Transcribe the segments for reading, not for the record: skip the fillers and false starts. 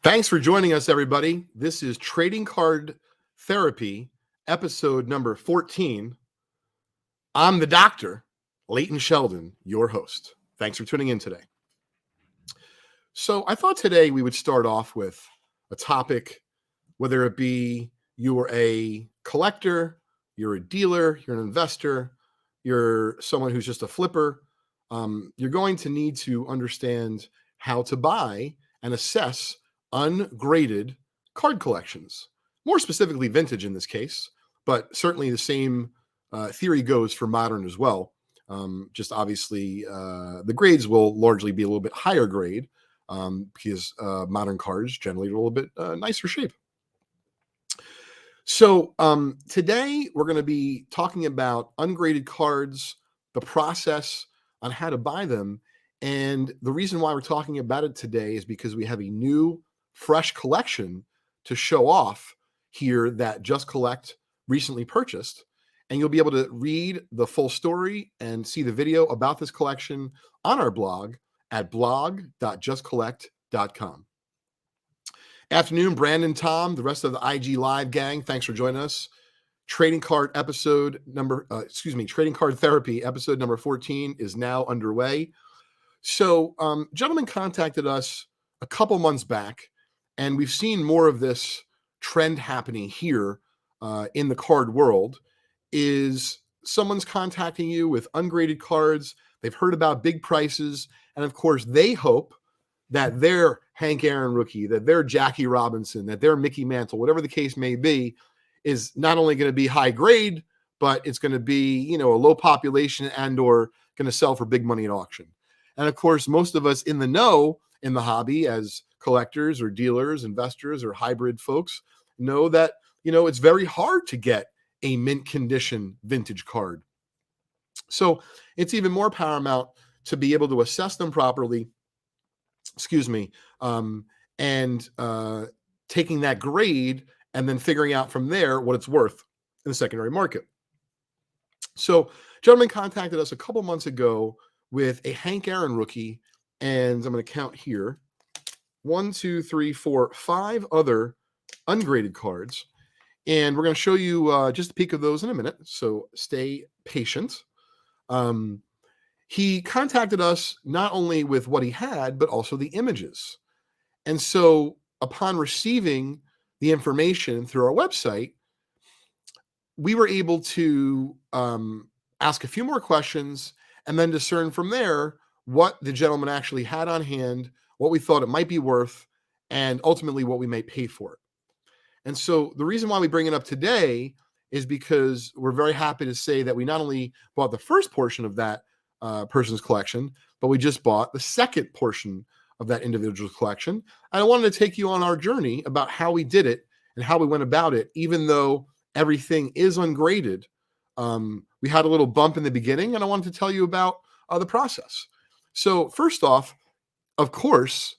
Thanks for joining us, everybody. This is Trading Card Therapy, episode number 14. I'm the doctor, Leighton Sheldon, your host. Thanks for tuning in today. So I thought today we would start off with a topic, whether it be you're a collector, you're a dealer, you're an investor, you're someone who's just a flipper, you're going to need to understand how to buy and assess ungraded card collections, more specifically vintage in this case, but certainly the same theory goes for modern as well. Just obviously the grades will largely be a little bit higher grade because modern cards generally are a little bit nicer shape. So today we're going to be talking about ungraded cards, the process on how to buy them. And the reason why we're talking about it today is because we have a new, fresh collection to show off here that Just Collect recently purchased. And you'll be able to read the full story and see the video about this collection on our blog at blog.justcollect.com. Afternoon, Brandon, Tom, the rest of the IG Live gang. Thanks for joining us. Trading Card Therapy episode number 14 is now underway. So, gentlemen contacted us a couple months back, and we've seen more of this trend happening here in the card world. Is someone's contacting you with ungraded cards? They've heard about big prices, and of course, they hope that their Hank Aaron rookie, that their Jackie Robinson, that their Mickey Mantle, whatever the case may be, is not only going to be high grade, but it's going to be, a low population and or going to sell for big money at auction. And of course, most of us in the know in the hobby as collectors or dealers, investors, or hybrid folks know that, it's very hard to get a mint condition vintage card. So it's even more paramount to be able to assess them properly, and taking that grade and then figuring out from there what it's worth in the secondary market. So gentlemen contacted us a couple months ago with a Hank Aaron rookie, and I'm going to count here, 1, 2, 3, 4, 5 other ungraded cards. And we're going to show you just a peek of those in a minute, so stay patient. He contacted us not only with what he had, but also the images. And so upon receiving the information through our website, we were able to ask a few more questions and then discern from there what the gentleman actually had on hand, what we thought it might be worth, and ultimately what we might pay for it. And so the reason why we bring it up today is because we're very happy to say that we not only bought the first portion of that person's collection, but we just bought the second portion of that individual's collection. And I wanted to take you on our journey about how we did it and how we went about it, even though everything is ungraded. We had a little bump in the beginning, and I wanted to tell you about the process. So first off, of course,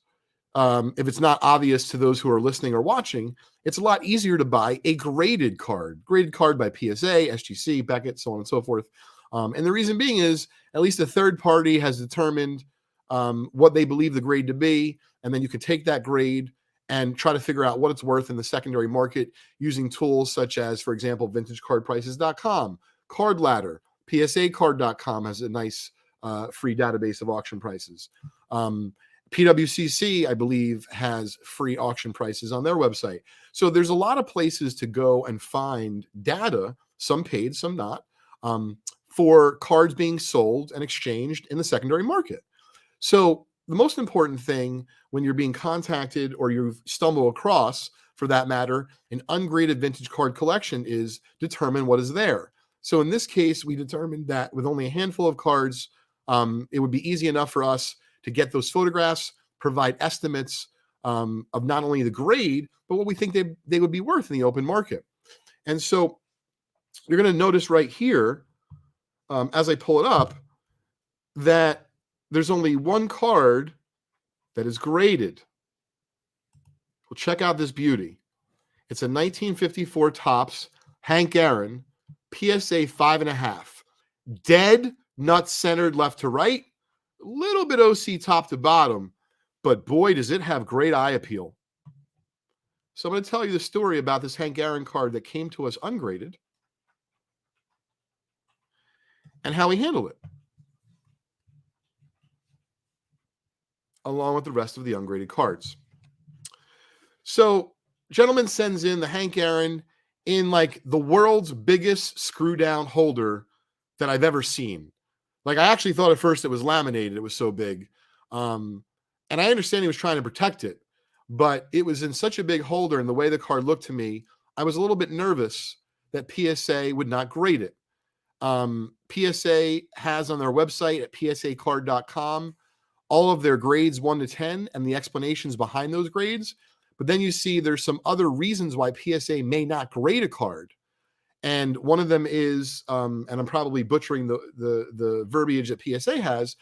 if it's not obvious to those who are listening or watching, it's a lot easier to buy a graded card by PSA, SGC, Beckett, so on and so forth. And the reason being is at least a third party has determined what they believe the grade to be, and then you can take that grade and try to figure out what it's worth in the secondary market using tools such as, for example, vintagecardprices.com, Card Ladder, PSAcard.com has a nice free database of auction prices. PWCC, I believe, has free auction prices on their website. So there's a lot of places to go and find data, some paid, some not, for cards being sold and exchanged in the secondary market. So the most important thing when you're being contacted or you've stumbled across, for that matter, an ungraded vintage card collection is determine what is there. So in this case, we determined that with only a handful of cards, it would be easy enough for us to get those photographs, provide estimates of not only the grade, but what we think they would be worth in the open market. And so you're going to notice right here, as I pull it up, that there's only one card that is graded. Well, check out this beauty. It's a 1954 Topps Hank Aaron PSA 5.5. Dead, nut centered left to right. A little bit OC top to bottom, but boy, does it have great eye appeal. So I'm going to tell you the story about this Hank Aaron card that came to us ungraded and how we handled it, along with the rest of the ungraded cards. So, gentleman sends in the Hank Aaron in like the world's biggest screw down holder that I've ever seen. Like, I actually thought at first it was laminated, it was so big. And I understand he was trying to protect it, but it was in such a big holder, and the way the card looked to me, I was a little bit nervous that PSA would not grade it. PSA has on their website at psacard.com all of their grades 1 to 10 and the explanations behind those grades. But then you see there's some other reasons why PSA may not grade a card. And one of them is, and I'm probably butchering the verbiage that PSA has,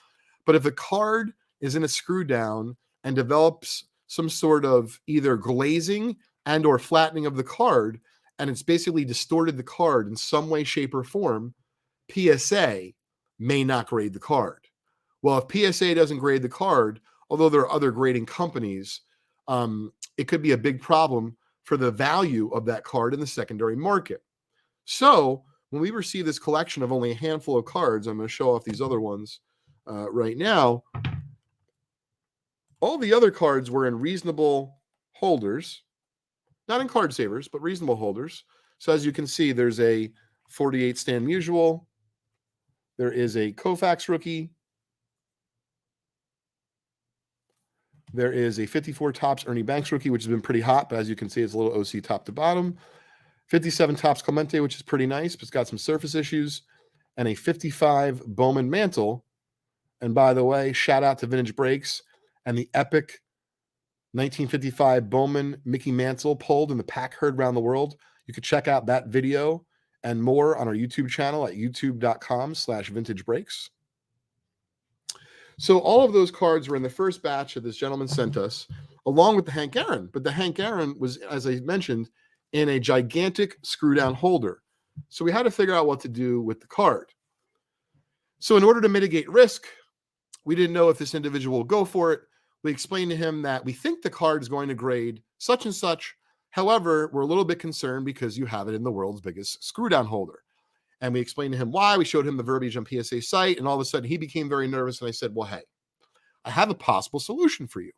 but if the card is in a screw down and develops some sort of either glazing and or flattening of the card, and it's basically distorted the card in some way, shape, or form, PSA may not grade the card. Well, if PSA doesn't grade the card, although there are other grading companies, it could be a big problem for the value of that card in the secondary market. So when we receive this collection of only a handful of cards, I'm going to show off these other ones right now. All the other cards were in reasonable holders, not in card savers, but reasonable holders. So as you can see, there's a 48 Stan Musial. There is a Koufax rookie. There is a 54 Topps Ernie Banks rookie, which has been pretty hot, but as you can see, it's a little OC top to bottom. 57 Topps Clemente, which is pretty nice, but it's got some surface issues. And a 55 Bowman Mantle. And by the way, shout out to Vintage Breaks and the epic 1955 Bowman Mickey Mantle pulled in the pack herd around the world. You could check out that video and more on our YouTube channel at youtube.com/vintagebreaks. So all of those cards were in the first batch that this gentleman sent us, along with the Hank Aaron. But the Hank Aaron was, as I mentioned, in a gigantic screw-down holder. So we had to figure out what to do with the card. So in order to mitigate risk, we didn't know if this individual will go for it. We explained to him that we think the card is going to grade such and such. However, we're a little bit concerned because you have it in the world's biggest screw-down holder. And we explained to him why. We showed him the verbiage on PSA's site, and all of a sudden he became very nervous. And I said, well, hey, I have a possible solution for you.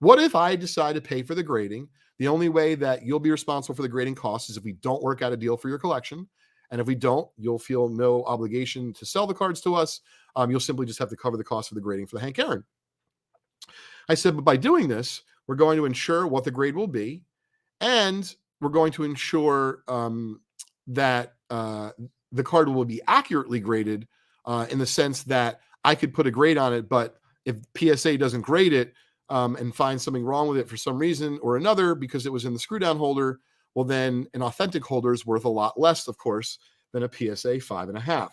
What if I decide to pay for the grading? The only way that you'll be responsible for the grading costs is if we don't work out a deal for your collection. And if we don't, you'll feel no obligation to sell the cards to us. You'll simply just have to cover the cost of the grading for the Hank Aaron. I said, but by doing this, we're going to ensure what the grade will be, and we're going to ensure that the card will be accurately graded in the sense that I could put a grade on it, but if PSA doesn't grade it and find something wrong with it for some reason or another because it was in the screw down holder, well, then an authentic holder is worth a lot less, of course, than a PSA 5.5.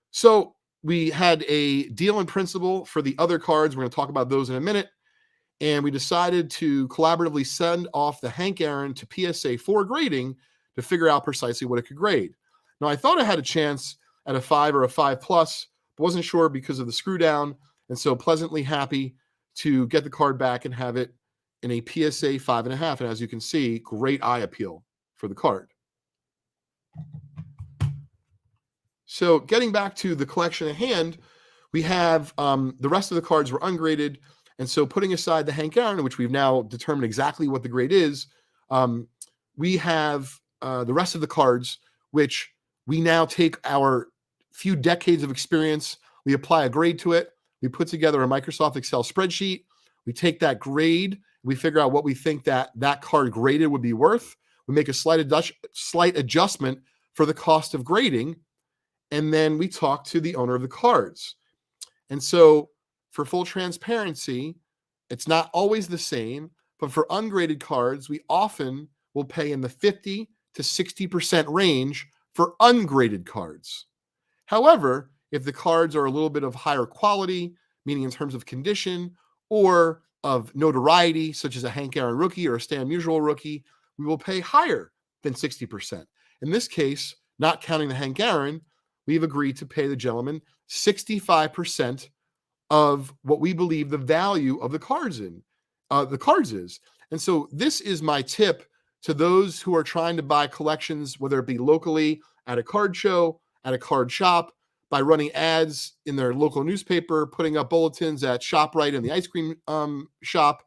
So we had a deal in principle for the other cards. We're going to talk about those in a minute. And we decided to collaboratively send off the Hank Aaron to PSA for grading to figure out precisely what it could grade. Now, I thought I had a chance at a 5 or a 5+, but wasn't sure because of the screw down. And so pleasantly happy to get the card back and have it in a PSA 5.5. And as you can see, great eye appeal for the card. So getting back to the collection at hand, we have the rest of the cards were ungraded. And so putting aside the Hank Aaron, which we've now determined exactly what the grade is, we have the rest of the cards, which we now take our few decades of experience, we apply a grade to it, we put together a Microsoft Excel spreadsheet, we take that grade, we figure out what we think that card graded would be worth, we make a slight adjustment for the cost of grading, and then we talk to the owner of the cards. And so for full transparency, it's not always the same, but for ungraded cards, we often will pay in the 50 to 60% range for ungraded cards. However, if the cards are a little bit of higher quality, meaning in terms of condition or of notoriety, such as a Hank Aaron rookie or a Stan Musial rookie, we will pay higher than 60%. In this case, not counting the Hank Aaron, we've agreed to pay the gentleman 65% of what we believe the value of the cards is. And so this is my tip to those who are trying to buy collections, whether it be locally at a card show, at a card shop, by running ads in their local newspaper, putting up bulletins at ShopRite and the ice cream shop,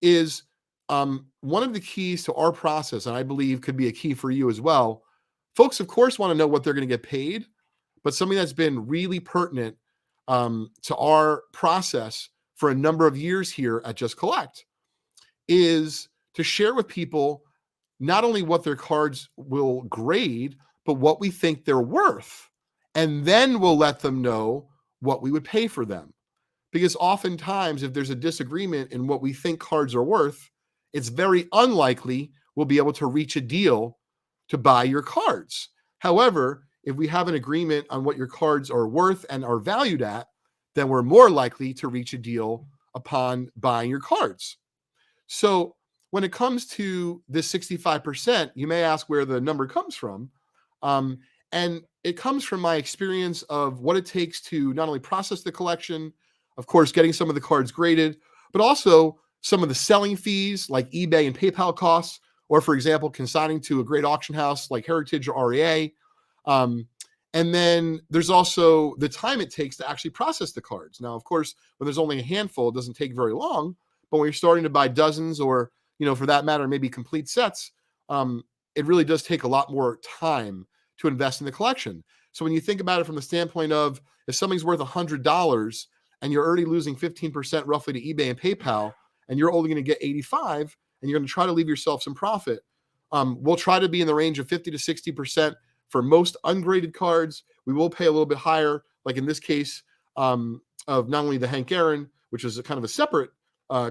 is one of the keys to our process, and I believe could be a key for you as well. Folks, of course, want to know what they're going to get paid, but something that's been really pertinent to our process for a number of years here at Just Collect is to share with people not only what their cards will grade, but what we think they're worth. And then we'll let them know what we would pay for them. Because oftentimes, if there's a disagreement in what we think cards are worth, it's very unlikely we'll be able to reach a deal to buy your cards. However, if we have an agreement on what your cards are worth and are valued at, then we're more likely to reach a deal upon buying your cards. So when it comes to this 65%, you may ask where the number comes from. And it comes from my experience of what it takes to not only process the collection, of course, getting some of the cards graded, but also some of the selling fees like eBay and PayPal costs, or for example, consigning to a great auction house like Heritage or REA. And then there's also the time it takes to actually process the cards. Now, of course, when there's only a handful, it doesn't take very long. But when you're starting to buy dozens or, for that matter, maybe complete sets, it really does take a lot more time to invest in the collection. So when you think about it from the standpoint of if something's worth $100 and you're already losing 15% roughly to eBay and PayPal, and you're only going to get 85, and you're going to try to leave yourself some profit, we'll try to be in the range of 50 to 60% for most ungraded cards. We will pay a little bit higher, like in this case of not only the Hank Aaron, which is a kind of a separate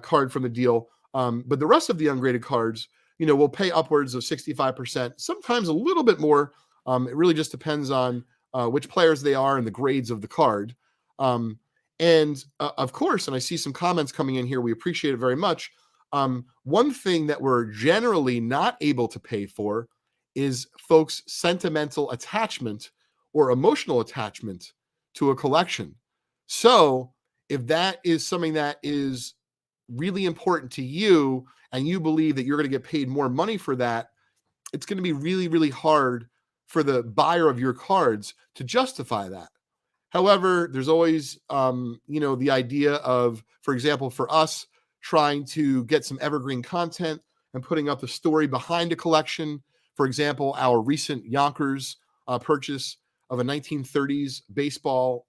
card from the deal, but the rest of the ungraded cards, we'll pay upwards of 65%, sometimes a little bit more. It really just depends on which players they are and the grades of the card. Of course, and I see some comments coming in here, we appreciate it very much. One thing that we're generally not able to pay for is folks' sentimental attachment or emotional attachment to a collection. So if that is something that is really important to you and you believe that you're going to get paid more money for that, it's going to be really, really hard for the buyer of your cards to justify that. However, there's always, the idea of, for example, for us trying to get some evergreen content and putting up the story behind a collection. For example, our recent Yonkers purchase of a 1930s baseball,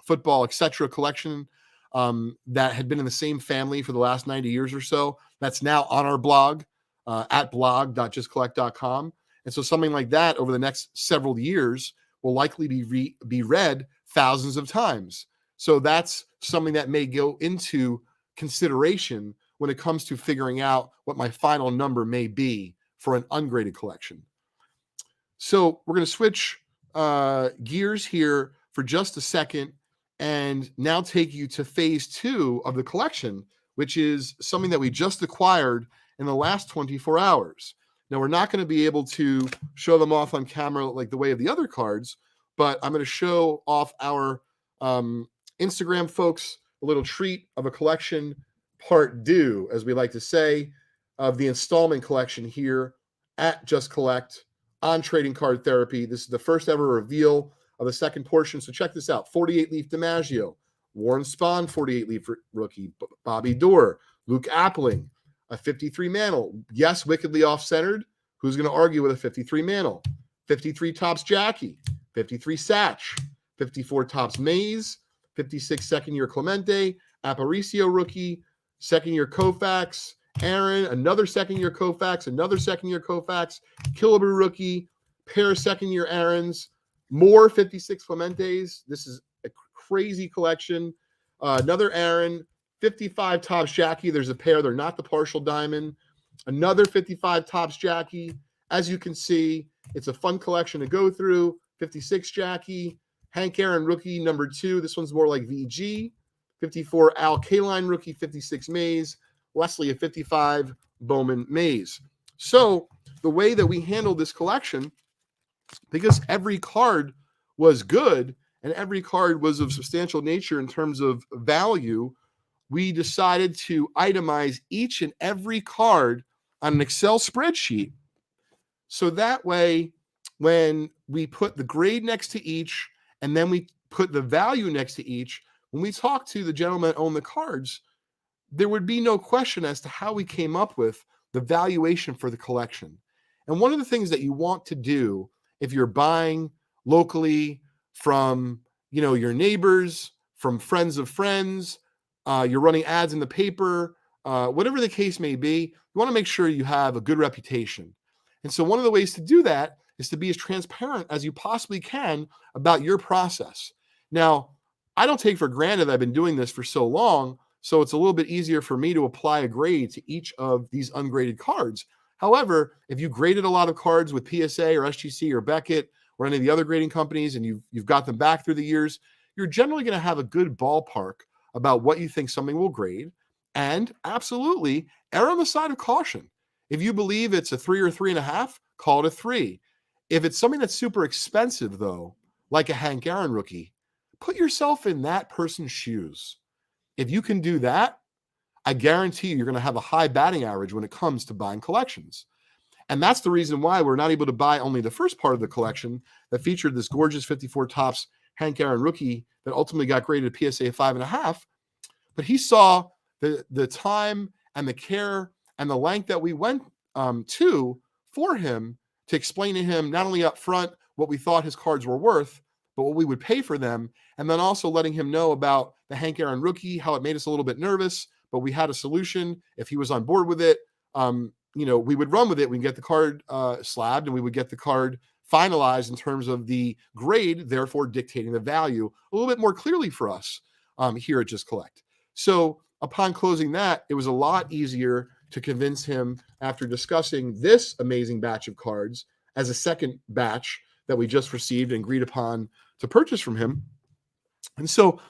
football, etc. collection that had been in the same family for the last 90 years or so. That's now on our blog at blog.justcollect.com. And so something like that over the next several years will likely be read thousands of times. So that's something that may go into consideration when it comes to figuring out what my final number may be for an ungraded collection. So we're going to switch gears here for just a second and now take you to phase 2 of the collection, which is something that we just acquired in the last 24 hours. Now, we're not going to be able to show them off on camera like the way of the other cards, but I'm going to show off our Instagram folks a little treat of a collection, part due, as we like to say, of the installment collection here at Just Collect on Trading Card Therapy. This is the first ever reveal of the second portion. So check this out. 48-leaf DiMaggio, Warren Spahn, 48-leaf rookie, Bobby Doerr, Luke Appling, a 53 Mantle. Yes, wickedly off-centered. Who's going to argue with a 53 Mantle? 53 Topps Jackie, 53 Satch, 54 Topps Mays, 56 second-year Clemente, Aparicio rookie, second-year Koufax, Aaron, another second-year Koufax, another second-year Koufax, Killebrew rookie, pair of second-year Aarons, more 56 Clementes. This is a crazy collection. Another Aaron, 55 Topps Jackie. There's a pair. They're not the partial diamond. Another 55 Topps Jackie. As you can see, it's a fun collection to go through. 56 Jackie, Hank Aaron rookie number 2. This one's more like VG. 54 Al Kaline rookie, 56 Mays. Leslie a 55 Bowman Mays. So the way that we handled this collection, because every card was good and every card was of substantial nature in terms of value, we decided to itemize each and every card on an Excel spreadsheet. So that way, when we put the grade next to each, and then we put the value next to each, when we talk to the gentleman that owned the cards, there would be no question as to how we came up with the valuation for the collection. And one of the things that you want to do if you're buying locally from, your neighbors, from friends of friends, you're running ads in the paper, whatever the case may be, you want to make sure you have a good reputation. And so one of the ways to do that is to be as transparent as you possibly can about your process. Now, I don't take for granted that I've been doing this for so long, so it's a little bit easier for me to apply a grade to each of these ungraded cards. However, if you graded a lot of cards with PSA or SGC or Beckett or any of the other grading companies and you've got them back through the years, you're generally going to have a good ballpark about what you think something will grade. And absolutely, err on the side of caution. If you believe it's a 3 or 3.5, call it a 3. If it's something that's super expensive, though, like a Hank Aaron rookie, put yourself in that person's shoes. If you can do that, I guarantee you're going to have a high batting average when it comes to buying collections. And that's the reason why we're not able to buy only the first part of the collection that featured this gorgeous 54 Topps Hank Aaron rookie that ultimately got graded PSA 5.5. But he saw the time and the care and the length that we went to for him to explain to him not only up front what we thought his cards were worth, but what we would pay for them. And then also letting him know about the Hank Aaron rookie, how it made us a little bit nervous, but we had a solution. If he was on board with it, we would run with it. We can get the card slabbed and we would get the card finalized in terms of the grade, therefore dictating the value a little bit more clearly for us here at Just Collect. So upon closing that, it was a lot easier to convince him after discussing this amazing batch of cards as a second batch that we just received and agreed upon to purchase from him. And so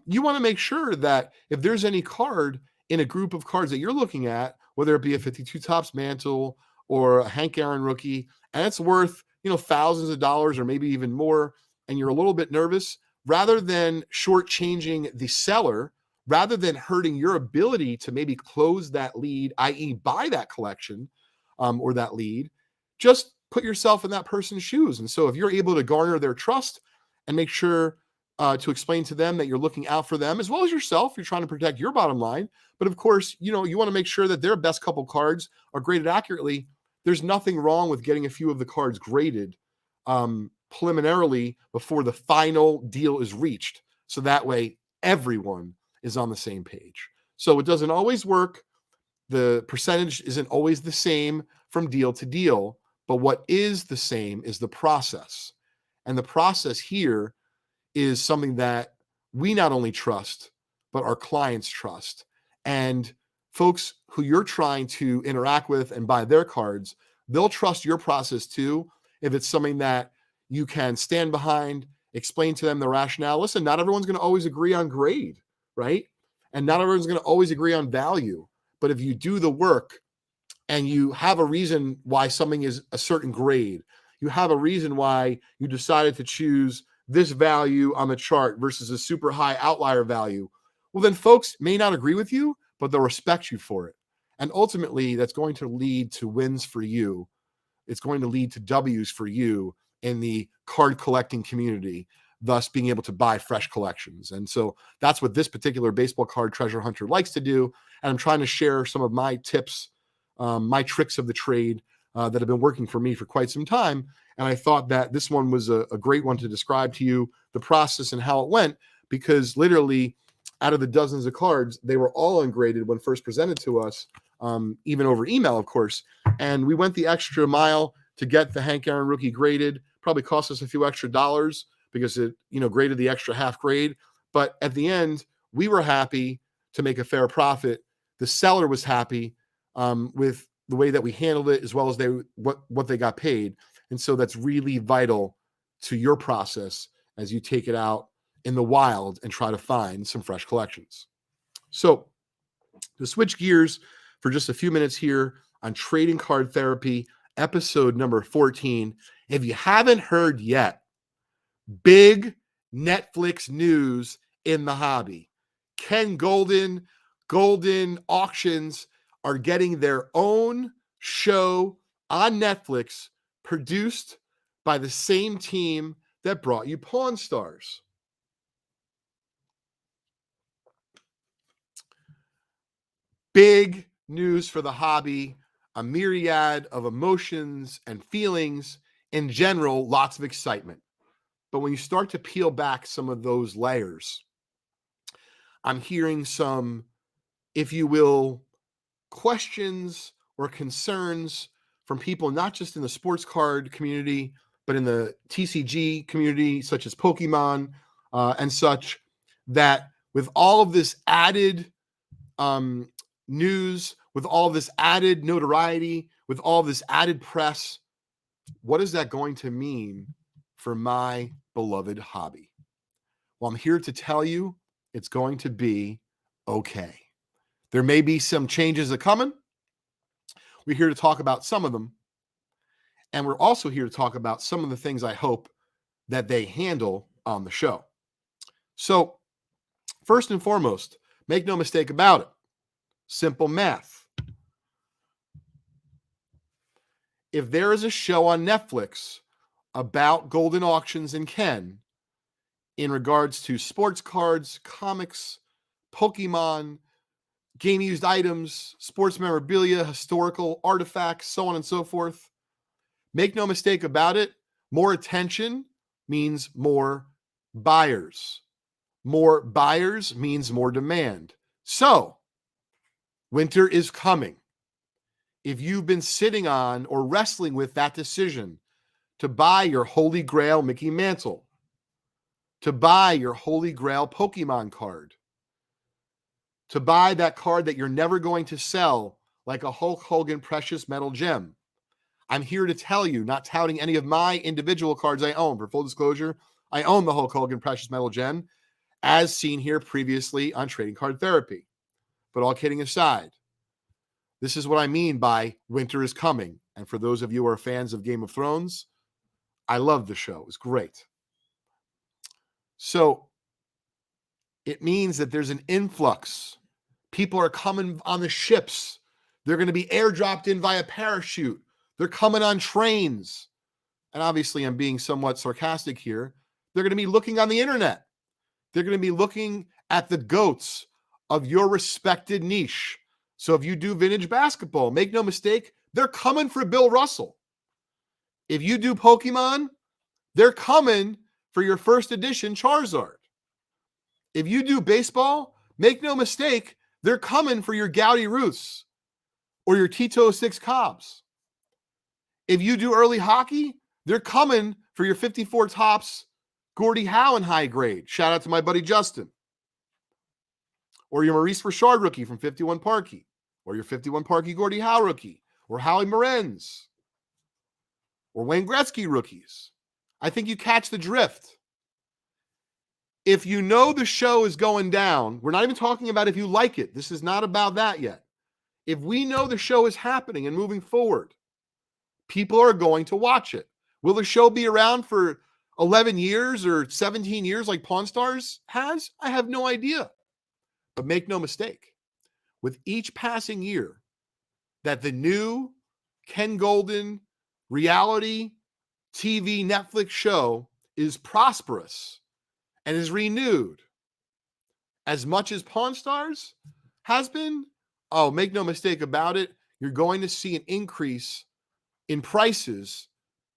you want to make sure that if there's any card in a group of cards that you're looking at, whether it be a 52 Topps mantle or a Hank Aaron rookie, and it's worth, thousands of dollars or maybe even more, and you're a little bit nervous, rather than shortchanging the seller, rather than hurting your ability to maybe close that lead, i.e. buy that collection or that lead, just put yourself in that person's shoes. And so if you're able to garner their trust and make sure to explain to them that you're looking out for them as well as yourself, you're trying to protect your bottom line. But of course, you want to make sure that their best couple cards are graded accurately. There's nothing wrong with getting a few of the cards graded preliminarily before the final deal is reached. So that way everyone is on the same page. So it doesn't always work. The percentage isn't always the same from deal to deal, but what is the same is the process. And the process here is something that we not only trust, but our clients trust. And folks who you're trying to interact with and buy their cards, they'll trust your process too. If it's something that you can stand behind, explain to them the rationale. Listen, not everyone's going to always agree on grade, right? And not everyone's going to always agree on value. But if you do the work and you have a reason why something is a certain grade, you have a reason why you decided to choose this value on the chart versus a super high outlier value, well, then folks may not agree with you, but they'll respect you for it. And ultimately, that's going to lead to wins for you. It's going to lead to W's for you in the card collecting community, thus being able to buy fresh collections. And so that's what this particular baseball card treasure hunter likes to do. And I'm trying to share some of my tips, my tricks of the trade that have been working for me for quite some time. And I thought that this one was a great one to describe to you the process and how it went, because literally out of the dozens of cards, they were all ungraded when first presented to us, even over email, of course. And we went the extra mile to get the Hank Aaron rookie graded. Probably cost us a few extra dollars because it, graded the extra half grade. But at the end, we were happy to make a fair profit. The seller was happy with the way that we handled it, as well as what they got paid. And so that's really vital to your process as you take it out in the wild and try to find some fresh collections. So to switch gears for just a few minutes here on Trading Card Therapy, episode number 14. If you haven't heard yet, big Netflix news in the hobby. Ken Goldin Goldin Auctions are getting their own show on Netflix produced by the same team that brought you Pawn Stars. Big news for the hobby, a myriad of emotions and feelings. In general, lots of excitement. But when you start to peel back some of those layers, I'm hearing some, if you will, questions or concerns from people not just in the sports card community, but in the TCG community, such as Pokemon and such, that with all of this added news, with all of this added notoriety, with all of this added press, what is that going to mean for my beloved hobby? Well, I'm here to tell you it's going to be okay. There may be some changes that coming. We're here to talk about some of them. And we're also here to talk about some of the things I hope that they handle on the show. So, first and foremost, make no mistake about it. Simple math. If there is a show on Netflix about Goldin Auctions and Ken in regards to sports cards, comics, Pokemon, game used items, sports memorabilia, historical artifacts, so on and so forth, make no mistake about it, more attention means more buyers. More buyers means more demand. So, winter is coming. If you've been sitting on or wrestling with that decision to buy your Holy Grail Mickey Mantle, to buy your Holy Grail Pokemon card, to buy that card that you're never going to sell like a Hulk Hogan precious metal gem, I'm here to tell you, not touting any of my individual cards I own. For full disclosure, I own the Hulk Hogan precious metal gem, as seen here previously on Trading Card Therapy. But all kidding aside, this is what I mean by winter is coming. And for those of you who are fans of Game of Thrones, I love the show. It's great. So it means that there's an influx. People are coming on the ships. They're going to be airdropped in via parachute. They're coming on trains. And obviously, I'm being somewhat sarcastic here. They're going to be looking on the internet. They're going to be looking at the GOATs of your respected niche. So if you do vintage basketball, make no mistake, they're coming for Bill Russell. If you do Pokemon, they're coming for your first edition Charizard. If you do baseball, make no mistake, they're coming for your Gowdy Ruths or your Tito 6 Cobbs. If you do early hockey, they're coming for your 54 Tops Gordie Howe in high grade. Shout out to my buddy Justin. Or your Maurice Richard rookie from 51 Parkey. Or your 51 Parkey Gordie Howe rookie. Or Howie Morenz. Or Wayne Gretzky rookies. I think you catch the drift. If you know the show is going down, we're not even talking about if you like it. This is not about that yet. If we know the show is happening and moving forward, people are going to watch it. Will the show be around for 11 years or 17 years like Pawn Stars has? I have no idea. But make no mistake, with each passing year that the new Ken Goldin reality TV Netflix show is prosperous and is renewed as much as Pawn Stars has been, oh, make no mistake about it, you're going to see an increase in prices,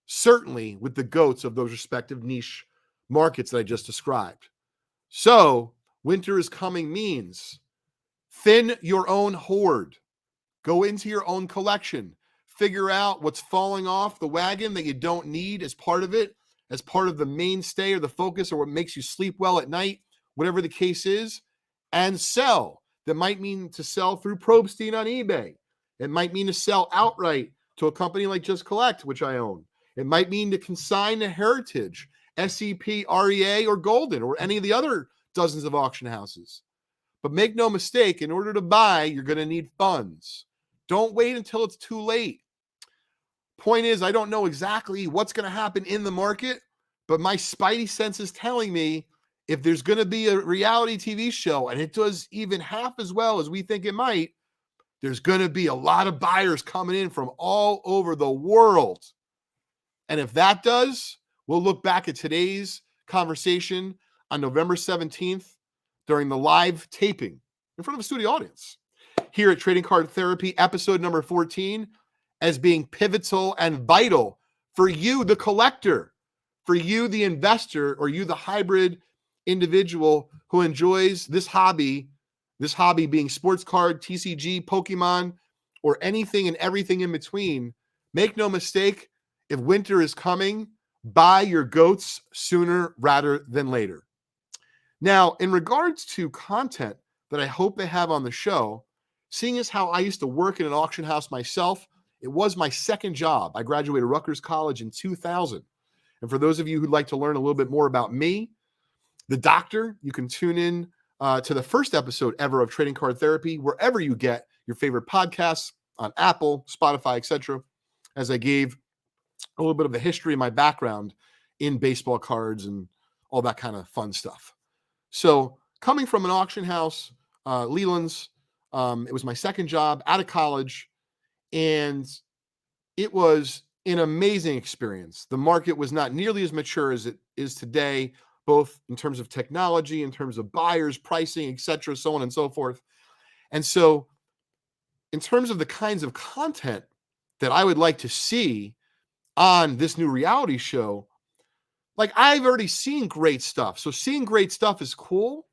certainly with the GOATs of those respective niche markets that I just described. So, winter is coming means thin your own hoard. Go into your own collection. Figure out what's falling off the wagon that you don't need as part of it, as part of the mainstay or the focus or what makes you sleep well at night, whatever the case is, and sell. That might mean to sell through Probstein on eBay. It might mean to sell outright to a company like Just Collect, which I own. It might mean to consign to Heritage, SCP, REA, or Goldin, or any of the other dozens of auction houses. But make no mistake, in order to buy, you're going to need funds. Don't wait until it's too late. Point is, I don't know exactly what's going to happen in the market, but my spidey sense is telling me if there's going to be a reality TV show and it does even half as well as we think it might, there's going to be a lot of buyers coming in from all over the world. And if that does, we'll look back at today's conversation on November 17th during the live taping in front of a studio audience here at Trading Card Therapy, episode number 14, as being pivotal and vital for you, the collector, for you, the investor, or you, the hybrid individual who enjoys this hobby being sports card, TCG, Pokemon, or anything and everything in between. Make no mistake, if winter is coming, buy your goats sooner rather than later. Now, in regards to content that I hope they have on the show, seeing as how I used to work in an auction house myself, it was my second job. I graduated Rutgers College in 2000. And for those of you who'd like to learn a little bit more about me, the doctor, you can tune in to the first episode ever of Trading Card Therapy, wherever you get your favorite podcasts, on Apple, Spotify, etc., as I gave a little bit of the history of my background in baseball cards and all that kind of fun stuff. So coming from an auction house, Leland's, it was my second job out of college, and it was an amazing experience. The market was not nearly as mature as it is today, both in terms of technology, in terms of buyers, pricing, etc., so on and so forth. And so in terms of the kinds of content that I would like to see on this new reality show, like I've already seen great stuff. So seeing great stuff is cool.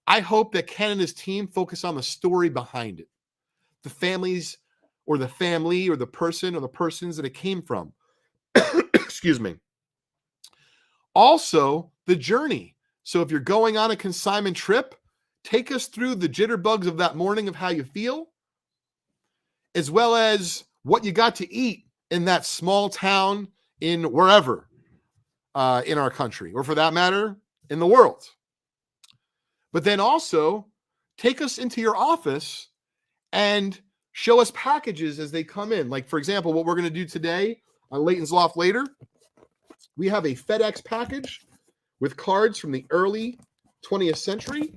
I hope that Ken and his team focus on the story behind it, the families or the family or the person or the persons that it came from. Excuse me. Also, the journey. So if you're going on a consignment trip, take us through the jitterbugs of that morning of how you feel, as well as what you got to eat in that small town in wherever in our country, or for that matter, in the world. But then also take us into your office and show us packages as they come in. Like, for example, what we're going to do today on Leighton's Loft later, we have a FedEx package with cards from the early 20th century.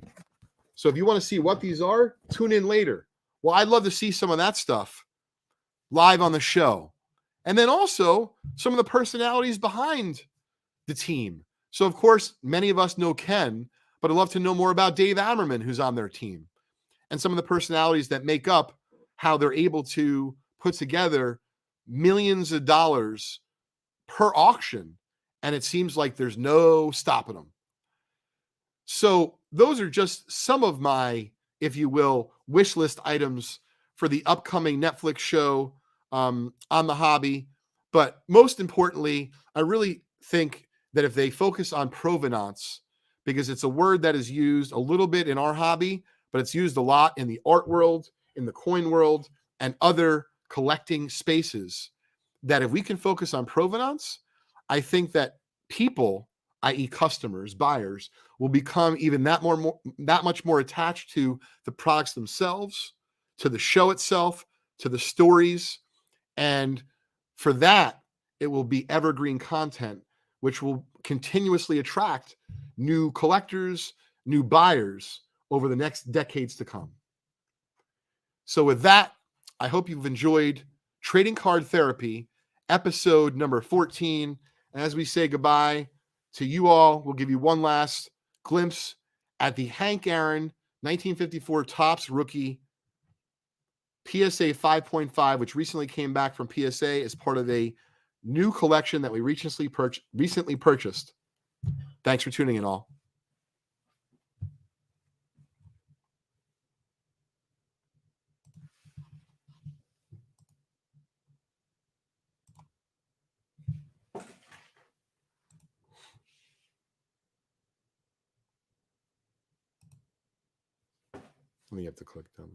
So if you want to see what these are, tune in later. Well, I'd love to see some of that stuff live on the show. And then also some of the personalities behind the team. So, of course, many of us know Ken, but I'd love to know more about Dave Ammerman, who's on their team, and some of the personalities that make up how they're able to put together millions of dollars per auction. And it seems like there's no stopping them. So those are just some of my, if you will, wish list items for the upcoming Netflix show on the hobby. But most importantly, I really think that if they focus on provenance, because it's a word that is used a little bit in our hobby, but it's used a lot in the art world, in the coin world, and other collecting spaces, that if we can focus on provenance, I think that people, i.e. customers, buyers, will become even that much more attached to the products themselves, to the show itself, to the stories. And for that, it will be evergreen content, which will continuously attract new collectors, new buyers over the next decades to come. So with that, I hope you've enjoyed Trading Card Therapy, episode number 14. And as we say goodbye to you all, we'll give you one last glimpse at the Hank Aaron 1954 Topps rookie PSA 5.5, which recently came back from PSA as part of a new collection that we recently purchased. Thanks for tuning in, all. Let me have to click them.